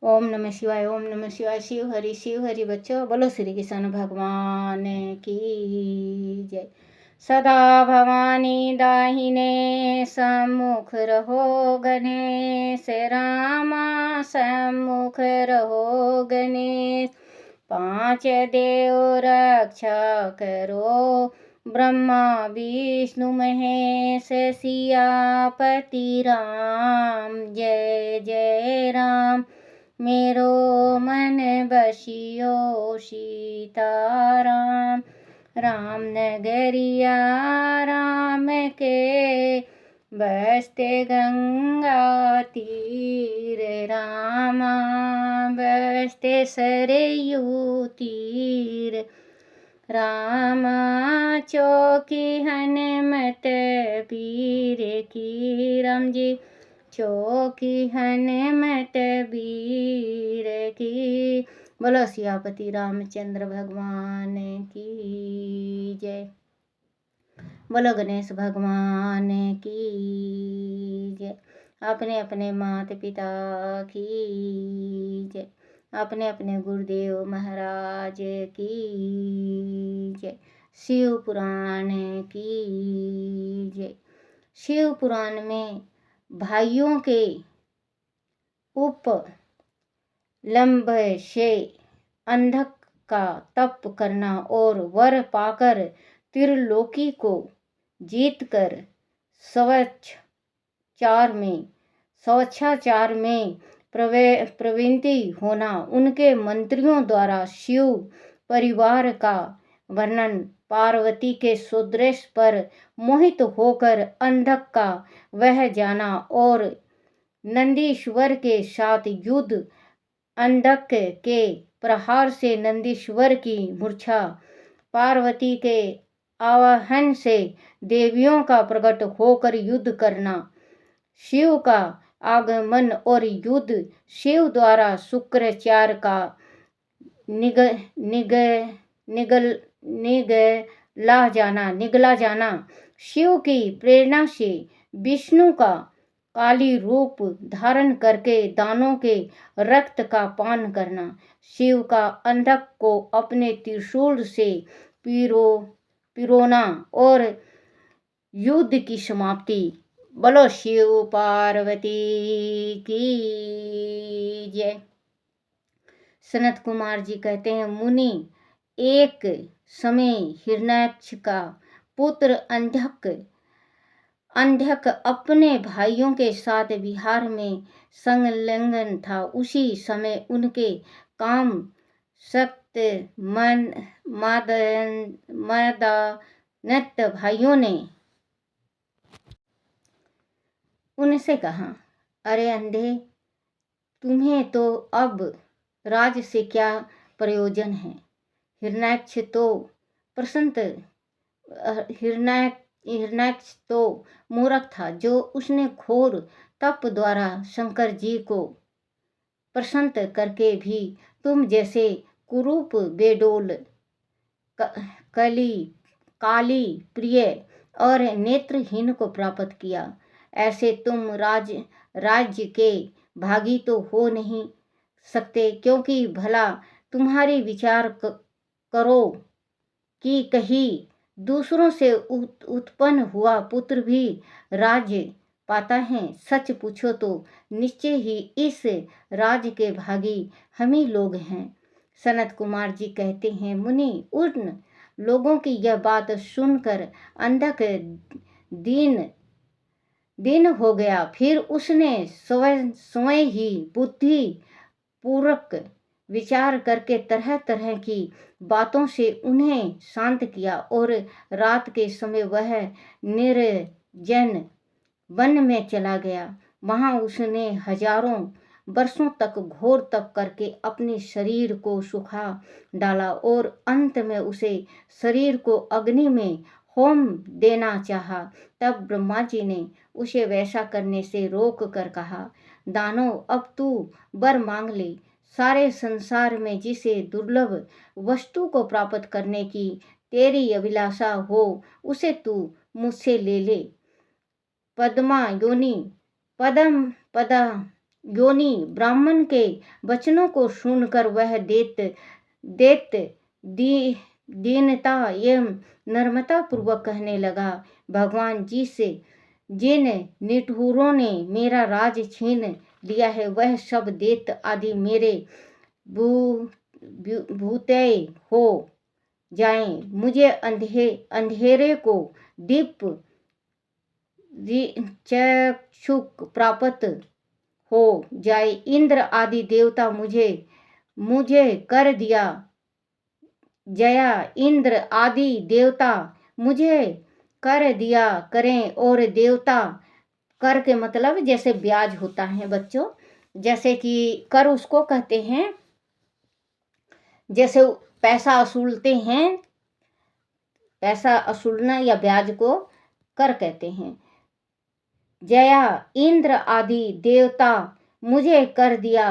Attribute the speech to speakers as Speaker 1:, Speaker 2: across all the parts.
Speaker 1: ओम नमः शिवाय, ओम नमः शिवाय। शिव हरि बच्चों, बोलो श्री कृष्ण भगवान की जय। सदा भवानी दाहिने सम्मुख रहो गणेश, रामा सम्मुख रहो गणेश। पांच देव रक्षा करो, ब्रह्मा विष्णु महेश, सियापति राम। जय जय राम। मेरो मन बसियो सीताराम, राम नगरिया राम के, बसते गंगा तीर रामा, बसते सरयू तीर रामा। चौकी हनुमत पीर की, राम जी चौकी हनुमत वीर की। बोलो सियापति रामचंद्र भगवान की जय। बोलो गणेश भगवान की जय। अपने अपने माता पिता की जय। अपने अपने गुरुदेव महाराज की जय। शिव पुराण की जय। शिव पुराण में भाइयों के उपलम्ब से अंधक का तप करना और वर पाकर त्रिलोकी को जीतकर स्वच्छाचार में प्रवृत्ति होना। उनके मंत्रियों द्वारा शिव परिवार का वर्णन। पार्वती के सुदृश पर मोहित होकर अंधक का वह जाना और नंदीश्वर के साथ युद्ध। अंधक के प्रहार से नंदीश्वर की मूर्छा। पार्वती के आवाहन से देवियों का प्रकट होकर युद्ध करना। शिव का आगमन और युद्ध। शिव द्वारा शुक्राचार्य का निगला जाना। शिव की प्रेरणा से विष्णु का काली रूप धारण करके दानों के रक्त का पान करना। शिव का अंधक को अपने त्रिशूल से पिरोना और युद्ध की समाप्ति। बोलो शिव पार्वती की जय। सनत कुमार जी कहते हैं, मुनि एक समय हिरण्याक्ष का पुत्र अंधक अपने भाइयों के साथ विहार में संलग्न था। उसी समय उनके काम सक्त मदान्वित भाइयों ने उनसे कहा, अरे अंधे, तुम्हें तो अब राज से क्या प्रयोजन है। हिरण्याक्ष तो मूर्ख था, जो उसने घोर तप द्वारा शंकर जी को प्रसन्न करके भी तुम जैसे कुरूप, बेडोल, काली प्रिय और नेत्रहीन को प्राप्त किया। ऐसे तुम राज्य के भागी तो हो नहीं सकते, क्योंकि भला तुम्हारी विचार करो कि कहीं दूसरों से उत्पन्न हुआ पुत्र भी राज्य पाता है। सच पूछो तो निश्चय ही इस राज्य के भागी हम ही लोग हैं। सनत कुमार जी कहते हैं, मुनि उन लोगों की यह बात सुनकर अंधक दिन हो गया। फिर उसने स्वयं ही बुद्धि पूर्वक विचार करके तरह तरह की बातों से उन्हें शांत किया और रात के समय वह निर्जन वन में चला गया। वहां उसने हजारों वर्षों तक घोर तप करके अपने शरीर को सुखा डाला और अंत में उसे शरीर को अग्नि में होम देना चाहा। तब ब्रह्मा जी ने उसे वैसा करने से रोक कर कहा, दानव, अब तू वर मांग ले। सारे संसार में जिसे दुर्लभ वस्तु को प्राप्त करने की तेरी अभिलाषा हो, उसे तू मुझसे ले ले। पद्मा योनि पदम पदा योनि ब्राह्मण के वचनों को सुनकर वह देत दीनता एवं नम्रता पूर्वक कहने लगा, भगवान जी से जिन निठुरों ने मेरा राज छीन लिया है वह सब देत आदि मेरे भूतय हो जाएं, मुझे अंधेरे को दीप चक्षुक प्राप्त हो जाए। इंद्र आदि देवता मुझे कर दिया जया, इंद्र आदि देवता मुझे कर दिया करें। और देवता कर के मतलब जैसे ब्याज होता है बच्चों, जैसे कि कर उसको कहते हैं जैसे पैसा वसूलते हैं, पैसा वसूलना या ब्याज को कर कहते हैं। जया इंद्र आदि देवता मुझे कर दिया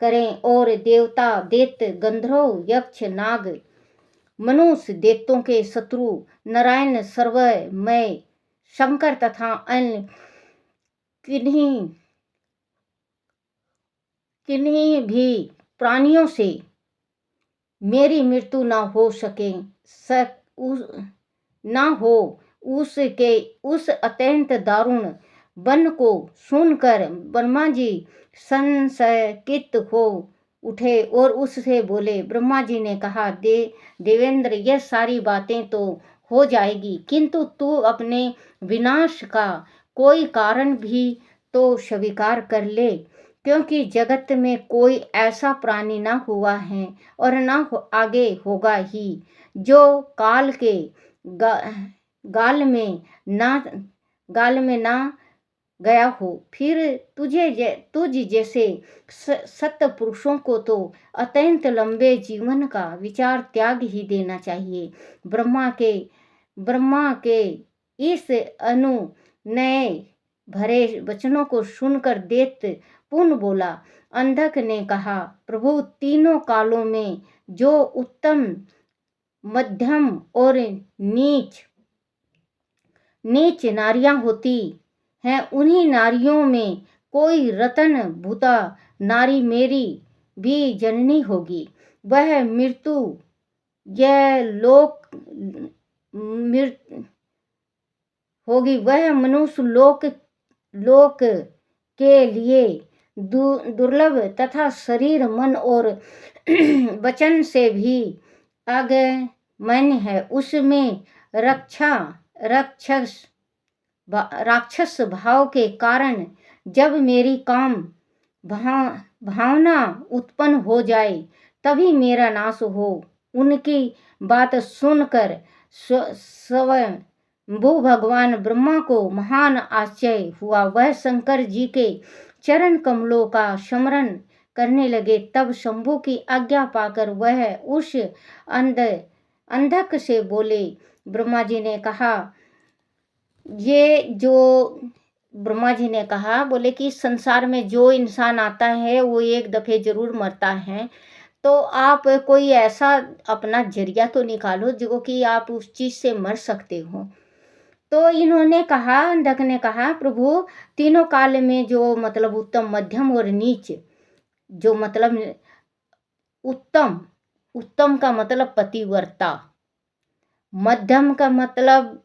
Speaker 1: करें। और देवता दैत्य गंधर्व यक्ष नाग मनुष्य दैत्यों के शत्रु नारायण सर्वमय शंकर तथा अन्य किन्हीं भी प्राणियों से मेरी मृत्यु न हो सके न हो उसके उस अत्यंत दारुण वन को सुनकर ब्रह्मा जी संशयित हो उठे और उससे बोले। ब्रह्मा जी ने कहा, देवेंद्र यह सारी बातें तो हो जाएगी, किंतु तू अपने विनाश का कोई कारण भी तो स्वीकार कर ले, क्योंकि जगत में कोई ऐसा प्राणी ना हुआ है और ना आगे होगा ही जो काल के गाल में ना गया हो। फिर तुझ जैसे सत्य पुरुषों को तो अत्यंत लंबे जीवन का विचार त्याग ही देना चाहिए। ब्रह्मा के इस अनुनय भरे वचनों को सुनकर दैत्य पुनः बोला। अंधक ने कहा, प्रभु तीनों कालों में जो उत्तम मध्यम और नीच नारियां होती हैं, उन्हीं नारियों में कोई रतन भूता नारी मेरी भी जननी होगी। वह मृत्यु यह होगी, वह मनुष्य लोक के लिए दुर्लभ तथा शरीर मन और वचन से भी अगम्य है। उसमें राक्षस भाव के कारण जब मेरी काम भावना उत्पन्न हो जाए तभी मेरा नाश हो। उनकी बात सुनकर स्वयंभू भगवान ब्रह्मा को महान आश्चर्य हुआ। वह शंकर जी के चरण कमलों का स्मरण करने लगे। तब शंभू की आज्ञा पाकर वह उस अंधक से बोले। ब्रह्मा जी ने कहा बोले कि संसार में जो इंसान आता है वो एक दफे जरूर मरता है, तो आप कोई ऐसा अपना जरिया तो निकालो जो कि आप उस चीज से मर सकते हो। तो अंधक ने कहा, प्रभु तीनों काल में जो मतलब उत्तम मध्यम और नीच, जो मतलब उत्तम का मतलब पतिव्रता, मध्यम का मतलब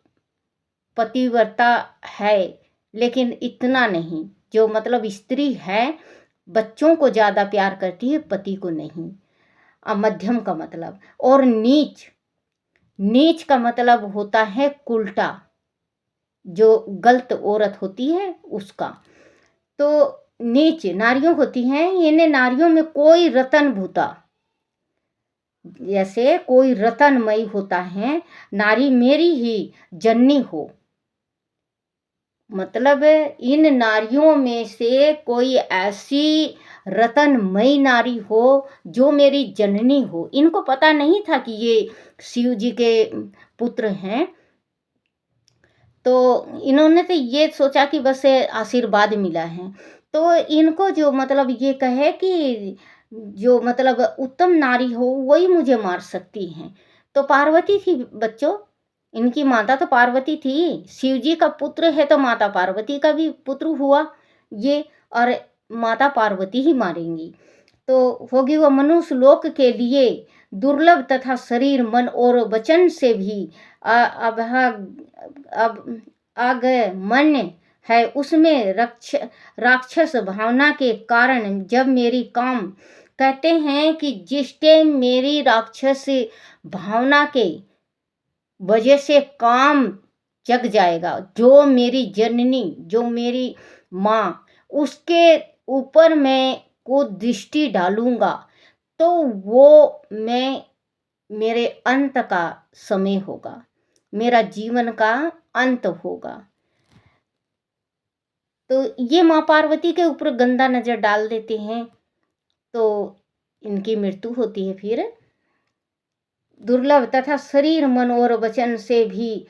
Speaker 1: पतिव्रता है लेकिन इतना नहीं, जो मतलब स्त्री है बच्चों को ज्यादा प्यार करती है पति को नहीं। मध्यम का मतलब, और नीच का मतलब होता है उल्टा, जो गलत औरत होती है उसका। तो नीच नारियों होती हैं, इन्हें नारियों में कोई रतन भूता, जैसे कोई रतनमयी होता है, नारी मेरी ही जननी हो, मतलब इन नारियों में से कोई ऐसी रतनमयी नारी हो जो मेरी जननी हो। इनको पता नहीं था कि ये शिव जी के पुत्र हैं, तो इन्होंने तो ये सोचा कि बस आशीर्वाद मिला है। तो इनको जो मतलब ये कहे कि जो मतलब उत्तम नारी हो वही मुझे मार सकती हैं। तो पार्वती थी बच्चों, इनकी माता तो पार्वती थी। शिव जी का पुत्र है तो माता पार्वती का भी पुत्र हुआ ये। और माता पार्वती ही मारेंगी। तो होगी वह मनुष्य लोक के लिए दुर्लभ तथा शरीर मन और वचन से भी अब आगमन है। उसमें राक्षस भावना के कारण जब मेरी काम कहते हैं कि जिस टाइम मेरी राक्षस भावना के वजह से काम जग जाएगा, जो मेरी जननी, जो मेरी माँ, उसके ऊपर मैं को दृष्टि डालूंगा, तो वो मेरे अंत का समय होगा, मेरा जीवन का अंत होगा। तो ये माँ पार्वती के ऊपर गंदा नजर डाल देते हैं, तो इनकी मृत्यु होती है। फिर दुर्लभ तथा शरीर मन और वचन से भी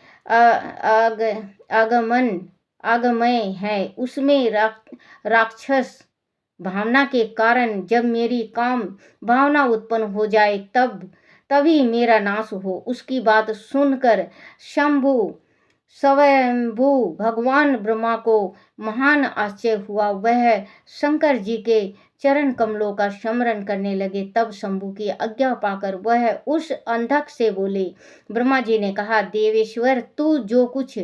Speaker 1: आगमय है। उसमें राक्षस भावना के कारण जब मेरी काम भावना उत्पन्न हो जाए, तभी मेरा नाश हो। उसकी बात सुनकर स्वयंभू भगवान ब्रह्मा को महान आश्चर्य हुआ। वह शंकर जी के चरण कमलों का स्मरण करने लगे। तब शंभू की आज्ञा पाकर वह उस अंधक से बोले। ब्रह्मा जी ने कहा, देवेश्वर, तू जो कुछ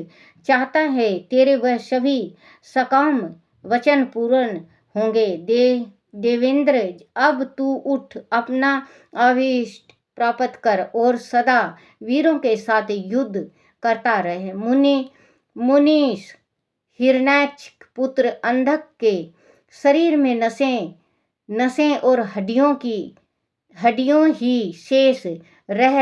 Speaker 1: चाहता है तेरे वह सभी सकाम वचन पूर्ण होंगे। देवेंद्र, अब तू उठ, अपना अभीष्ट प्राप्त कर और सदा वीरों के साथ युद्ध करता रहे। मुनीश हिरण्याक्ष पुत्र अंधक के शरीर में नसें और हड्डियों ही शेष रह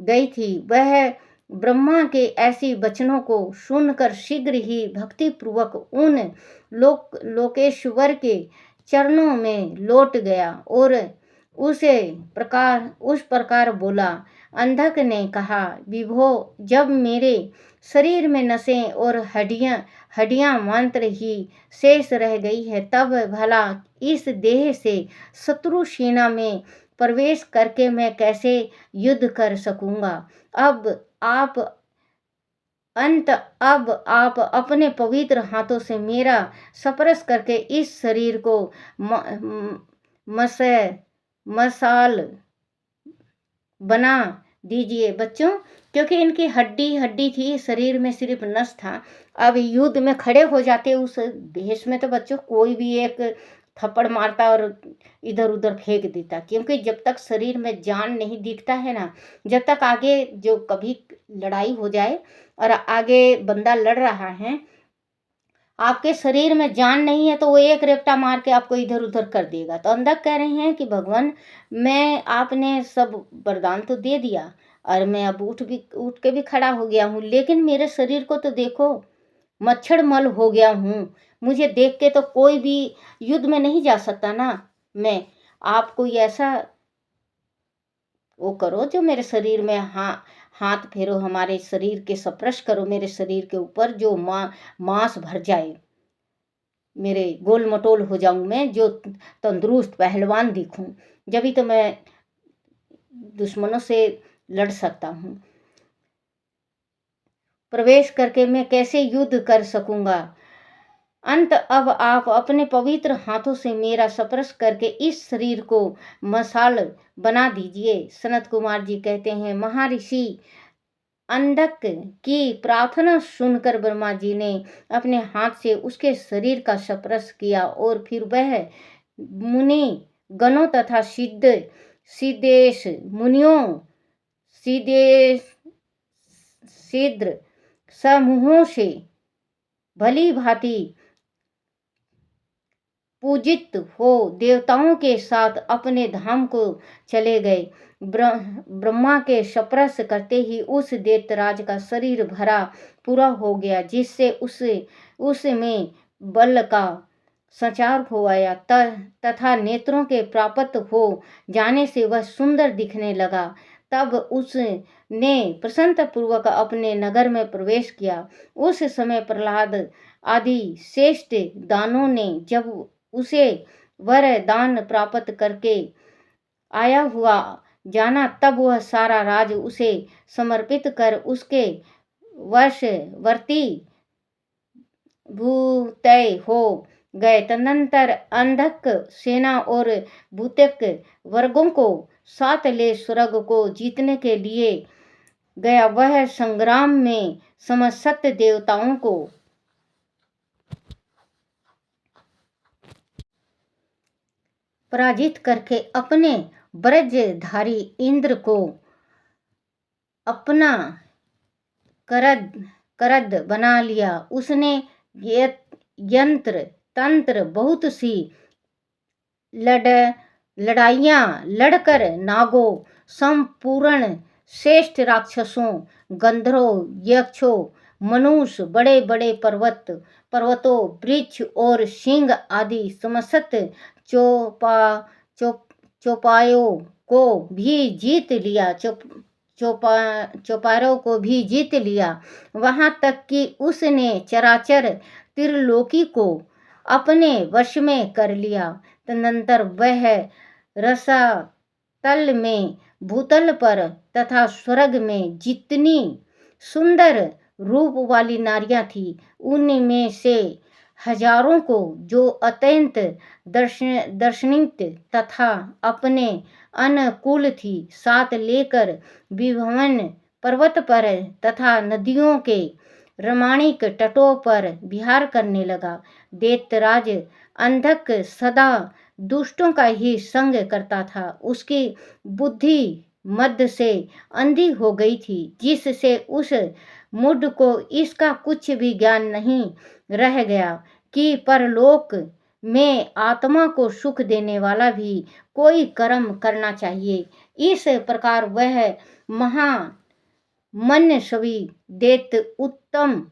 Speaker 1: गई थी। वह ब्रह्मा के ऐसी वचनों को सुनकर शीघ्र ही भक्ति पूर्वक उन लोकेश्वर के चरणों में लौट गया और उस प्रकार बोला। अंधक ने कहा, विभो, जब मेरे शरीर में नसें और हड्डियां मात्र ही शेष रह गई है, तब भला इस देह से शत्रु सेना में प्रवेश करके मैं कैसे युद्ध कर सकूंगा। अब आप अपने पवित्र हाथों से मेरा स्पर्श करके इस शरीर को मसाल बना दीजिए। बच्चों, क्योंकि इनकी हड्डी थी, शरीर में सिर्फ नस था। अब युद्ध में खड़े हो जाते उस भेष में, तो बच्चों कोई भी एक थप्पड़ मारता और इधर उधर फेंक देता, क्योंकि जब तक शरीर में जान नहीं दिखता है ना, जब तक आगे जो कभी लड़ाई हो जाए और आगे बंदा लड़ रहा है, आपके शरीर में जान नहीं है, तो वो एक रेपटा मार के आपको इधर उधर कर देगा। तो अंधक कह रहे हैं कि भगवान, मैं आपने सब वरदान तो दे दिया और मैं अब उठ के भी खड़ा हो गया हूँ, लेकिन मेरे शरीर को तो देखो, मच्छर मल हो गया हूँ। मुझे देख के तो कोई भी युद्ध में नहीं जा सकता ना। मैं आप कोई ऐसा वो करो जो मेरे शरीर में हाथ फेरो, हमारे शरीर के स्पर्श करो, मेरे शरीर के ऊपर जो मांस भर जाए, मेरे गोल मटोल हो जाऊं मैं, जो तंदुरुस्त पहलवान दिखूं, जब तो मैं दुश्मनों से लड़ सकता हूं। प्रवेश करके मैं कैसे युद्ध कर सकूंगा। अंत अब आप अपने पवित्र हाथों से मेरा स्पर्श करके इस शरीर को मसाल बना दीजिए। सनत कुमार जी कहते हैं, महर्षि अंधक की प्रार्थना सुनकर ब्रह्मा जी ने अपने हाथ से उसके शरीर का स्पर्श किया और फिर वह मुनि गणों तथा सिद्धेश मुनियों, सिद्ध समूहों से भली भांति पूजित हो देवताओं के साथ अपने धाम को चले गए। ब्रह्मा के स्पर्श करते ही उस दैत्यराज का शरीर भरा पूरा हो गया, जिससे उसमें बल का संचार हो आया तथा नेत्रों के प्राप्त हो जाने से वह सुंदर दिखने लगा। तब उसने प्रसन्नता पूर्वक अपने नगर में प्रवेश किया। उस समय प्रहलाद आदि श्रेष्ठ दानों ने जब उसे वरदान प्राप्त करके आया हुआ जाना, तब वह सारा राज उसे समर्पित कर उसके वशवर्ती भूतय हो गए। तदनंतर अंधक सेना और भूतिक वर्गों को साथ ले स्वर्ग को जीतने के लिए गया। वह संग्राम में समस्त देवताओं को पराजित करके अपने वज्रधारी इंद्र को अपना करद बना लिया। उसने यंत्र तंत्र बहुत सी लड़ाइयाँ लड़कर नागों संपूर्ण श्रेष्ठ राक्षसों, गंधर्वों, यक्षों, मनुष्य, बड़े बड़े पर्वतों, वृक्ष और सिंह आदि समस्त चौपायों को भी जीत लिया। चौपारों को भी जीत लिया। वहां तक कि उसने चराचर त्रिलोकी को अपने वश में कर लिया। तदनंतर वह रसातल में, भूतल पर तथा स्वर्ग में जितनी सुंदर रूप वाली नारियां थी, उनमें से हजारों को, जो अत्यंत दर्शनीय तथा अपने अनुकूल थी, साथ लेकर विभवन पर्वत पर तथा नदियों के रमणीक तटों पर विहार करने लगा। दैत्यराज अंधक सदा दुष्टों का ही संग करता था। उसकी बुद्धि मद से अंधी हो गई थी, जिससे उस मूढ़ को इसका कुछ भी ज्ञान नहीं रह गया कि परलोक में आत्मा को सुख देने वाला भी कोई कर्म करना चाहिए। इस प्रकार वह मनस्वी दैत्य उत्तम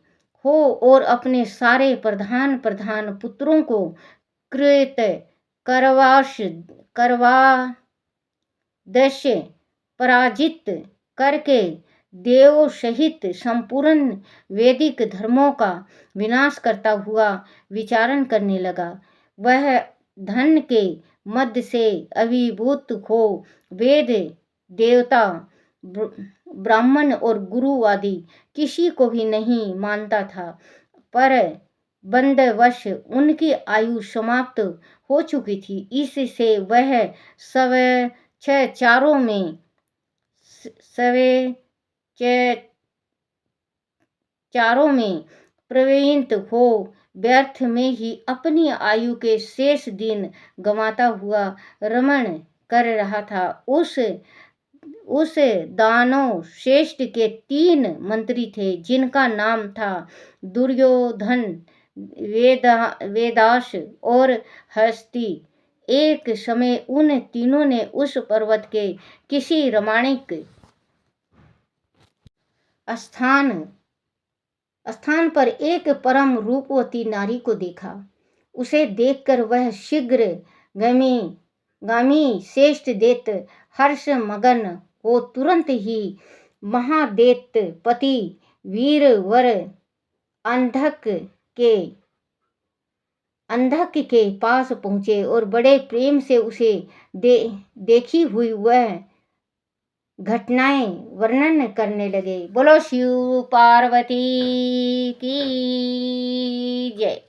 Speaker 1: हो और अपने सारे प्रधान पुत्रों को कृत करवादस्य पराजित करके देव सहित संपूर्ण वैदिक धर्मों का विनाश करता हुआ विचरण करने लगा। वह धन के मद से अभिभूत हो वेद, देवता, ब्राह्मण और गुरु आदि किसी को भी नहीं मानता था। पर बंदवश उनकी आयु समाप्त हो चुकी थी। इससे वह चारों में प्रवृत्त हो व्यर्थ में ही अपनी आयु के शेष दिन गंवाता हुआ रमण कर रहा था। उस दानव श्रेष्ठ के 3 मंत्री थे, जिनका नाम था दुर्योधन, वेदास और हस्ती। एक समय उन तीनों ने उस पर्वत के किसी रमणीक स्थान पर एक परम रूपवती नारी को देखा। उसे देखकर वह शीघ्र गामी श्रेष्ठ दैत्य हर्ष मगन हो तुरंत ही महादैत्यपति वीरवर अंधक के पास पहुंचे और बड़े प्रेम से उसे देखी हुई वह घटनाएं वर्णन करने लगे। बोलो शिव पार्वती की जय।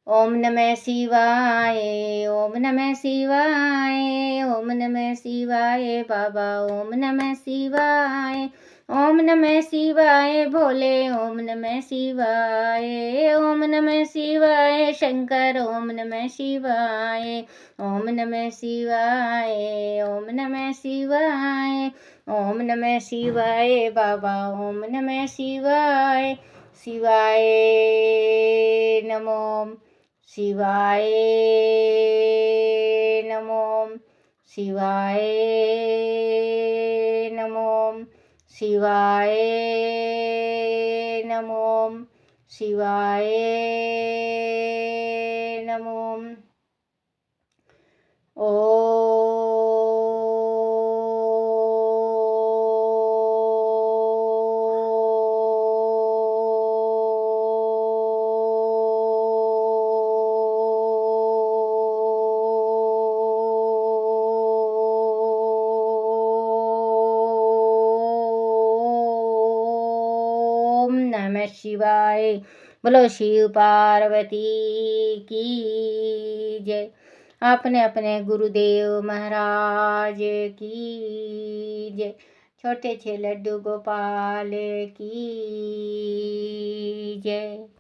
Speaker 1: ओम नमः शिवाय, ओम नमः शिवाय, ओम नमः शिवाय बाबा, ओम नमः शिवाय, ओम नमः शिवाय भोले, ओम नमः शिवाय, ओम नमः शिवाय शंकर, ओम नमः शिवाय, ओम नमः शिवाय, ओम नमः शिवाय, ओम नमः शिवाय बाबा, ओम नमः शिवाय, शिवाय नमो, शिवाय नमो, शिवाय नमो, शिवाय नमो, शिवाय नमो। शिवाय बोलो शिव पार्वती की जय। अपने अपने गुरुदेव महाराज की जय। छोटे छे लड्डू गोपाल की जय।